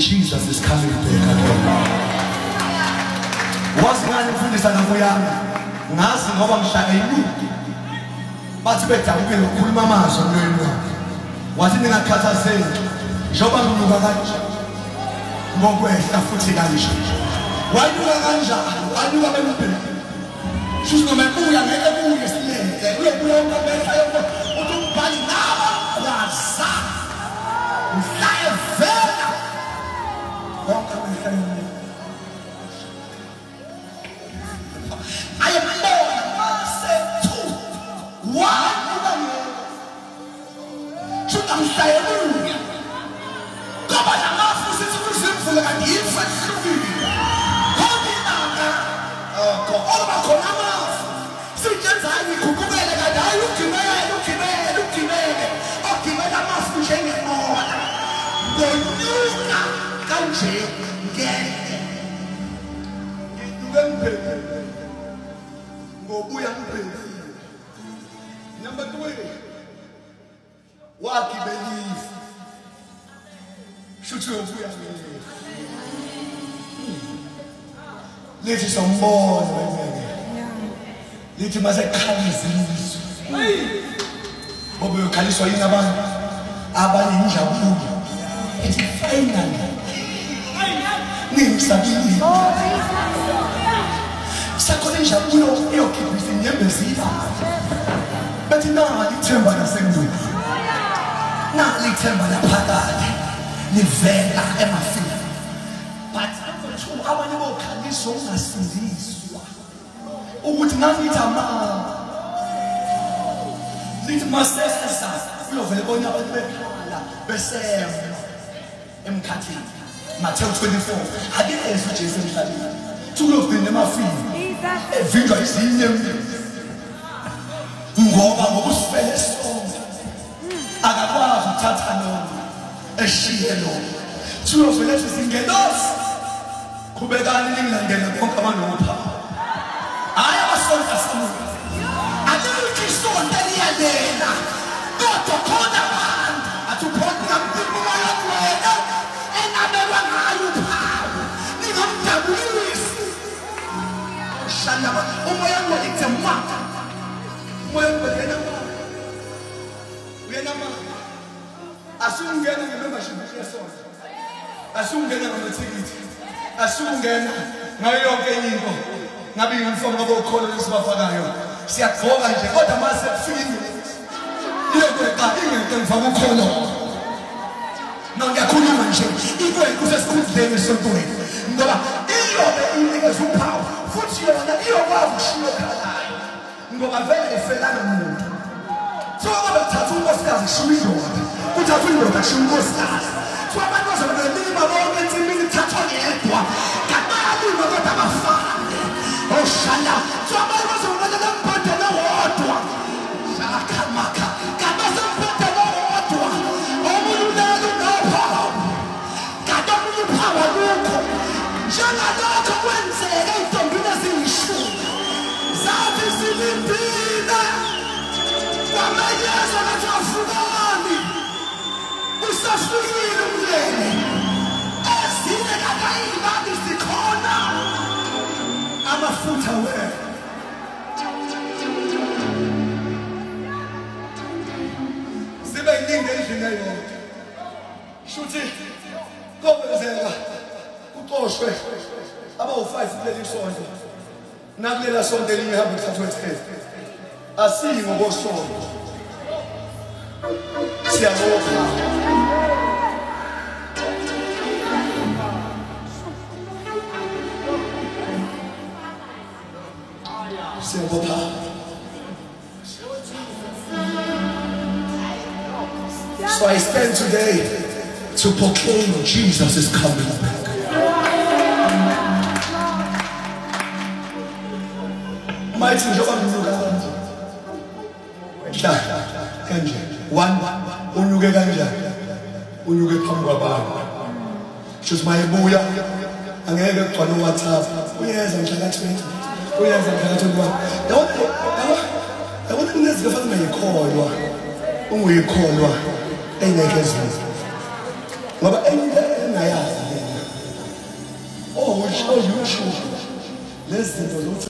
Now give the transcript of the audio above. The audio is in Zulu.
Jesus is coming back again. Wazi ngani mfundisa nakuyami ngazi ngoba mhlaka inyuki bathi bedabukile ukukhuluma amazwi emlweni wakhe wathi ningakhathazeki njengoba nginuka kanje ngokwehla futhi kanje wanyuka kanjani wanyuka bempela shuthi noma ebuya ngeke buye siyenze uyobuya ukamehla yonke uthi umbhali naba kwaza mhlaye vela wonke amehla yonke Hallelujah. Come on, I'm not for sinful and infant. Hold it now. All about Konamas. See, just I will cook like I look in there. Okay, I'm not for changing more. The new country get Number 3. What you believe? Shoot your way. Let us some more. Let him as a candles. Bobo Kaliso in Aban in Jabu. It's final. Name Sabini. Sakon Jabu, you keep within your business. But now I determine the same way. Not little but a patad, Nivella, and my feet. But I want to go can this song as this. Oh, would not eat a man. Little master, we over the one of the Besem, M. Cathy, Matthew 24. I didn't answer Jason. Two of them are free. A figure is in them. Ngoba ngobusifeleso akakwazi uthatha noma eshiye lo siyovele sizingelosi kubekani ningilandela konke amanopha hayi abasonta samuka akuthi isonta liyalena kodwa khona abantu athuphonga mpumulo wena enabelwa ngayo uphawu ningamdabulisi shalaba umoya ngolithi mwaka umoya ngolena asungena ngemembership yesonto asungena ngamathikithi asungena ngayo yonke into ngabe ngimfona ngoba ukholo lesibafakayo siyagqoka nje kodwa mase kufika iyo kweqa ingeke ngifaka ukholo ngiyakhuluma nje ikwethu sesikhundleni esontweni ngoba iyobe inikeza uphawu futhi yona iyokwazi ukushiya ekhalayo ngoba vele efelana umuntu so bathatha unkosikazi shiwindoda kuthatha indoda shiwunkosikazi so abantu bazobelima bonke ensimini kuthathwa yedwa kabalima kodwa abafane oshala so abantu bazobelala mpandela wodwa shakamaka kabaza mpandela wodwa omululelo nophawu kadomunye uphawu alukho njengalokho kwenzeka ey'ntombini eziyishumi zathi zilimpile Wamanyeza ngathi afukani usafikile umlele ezinye kakayibani zikhona amafutha we sibe yinde endlini yonke shuthi kobenzeka uxoshwe abawu5 kuleli sonto nakulela sonto elihamba kuthathwe eThekwini asiyi ngokosonto siyabonga siyabonga so I stand today to proclaim Jesus is coming back. Mighty njengoba nginuka kanje kanje one unyuke kanjani unyuke phambi kwabantu shothi mayebuya angeke kugcwale uWhatsApp uyeza mhla ka20 uyeza mhla ka21 yabona kunezike fanele ngikholwa unguyikholwa engeke ezwe ngoba engayazi usho YouTube lezi zinto